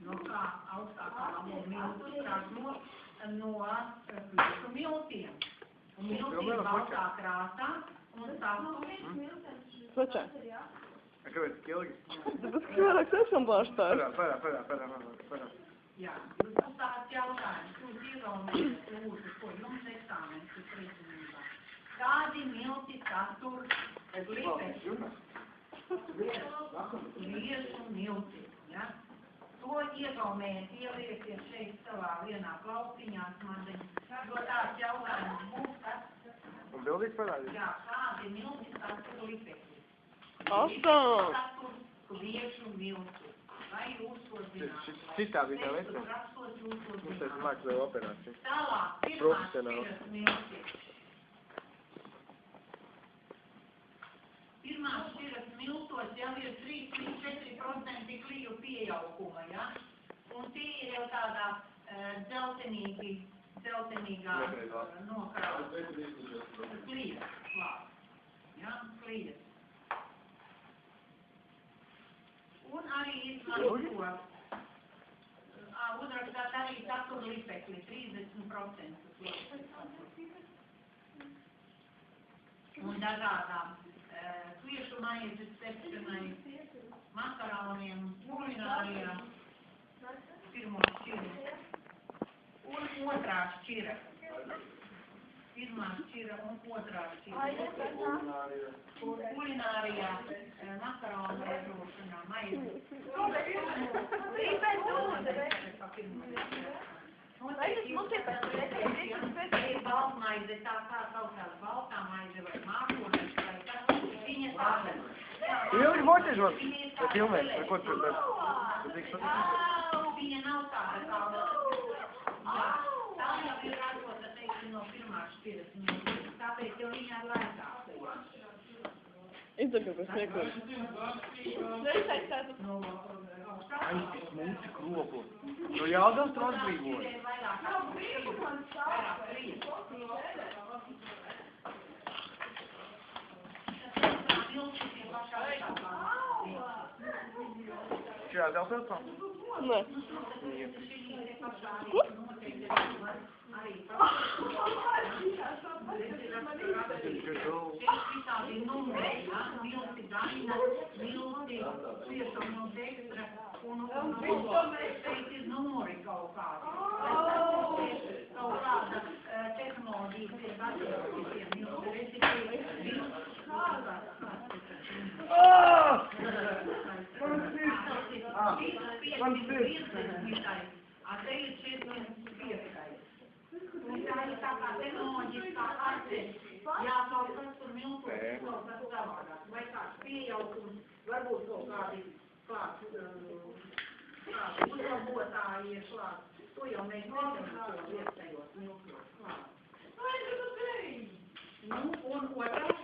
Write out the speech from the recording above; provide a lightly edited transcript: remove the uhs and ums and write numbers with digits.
no kā augstākā miltus ražot no pliešu miltiem. Un milti ir baltā krāsā un sastumi. Počā? A kāpēc tik ilgi? Tāpēc, ka vairāk tiešām blāštās. Parā. Jā, jūs tāds jautājums, jūs iegaumējat lūdzu, ko jums eksāmens ir prezinībā. Kādi milti satur lipekļus? Liešu milti, ja? To iegaumējat, ielieciet šeit savā vienā plauciņā, smadziņā. Jo tāds jautājums būs, kas... Un bildīt parādīt? Jā, kādi milti satur lipekļus? Awesome! Satur liešu milti. Vai jūs to zināt? Citā bija tā vecā? Mums tas māks vēl operācija. Tālāk, pirmās šķiras milti. Pirmās šķiras miltos jau ir 3–4% kliju pieauguma, ja? Un tie ir jau tādā dzeltenīgā nokrāsa. Klijas klāt. Ja? Klijas. Un arī izmantot, uzrakstāt arī satura lipekli, 30%. Un dažādām kviešu maizes cepšanai, makaroniem, kulinārijām, pirmo šķiru. Un otrā šķira. Pirmā šķira un otrā šķira. Kulinārijā, makaronu ražošanā, maizi. Baltmaize, tā kā saucās baltā maize vai mākonis, vai kas, viņa tāda. Ilgi moties, man? Vai filmēt? Vai ko tur tad? Viņa nav tāda kāda. Jā, tā jau ir ražota, teiksim, no pirmās šķiras miltis, tāpēc jau viņa ir lētāk. Izdaka, kas nekur. Aiztis mūci kropu. No Jāgavas tu atbrīvoji. Šajā Zelpilsā? Nē. Kur? Visādi numeri, ja? Milti daļa, milti, cieša milti ekstra, un šeit ir numuri kaut kādi. Kaut kāda tehnoloģija ir attīstītiem milti, respektīvi a te ir 45. Un tā ir tā kā tehnoloģiskā atsevišķi. Jāsauc, kas tur miltos, kaut kas savādāk. Vai kāds piejaukums, varbūt kaut kādi uzlabotāji ir klāt. To jau mēs nezinām, ko liek tajos miltos klāt. Nu, un otrās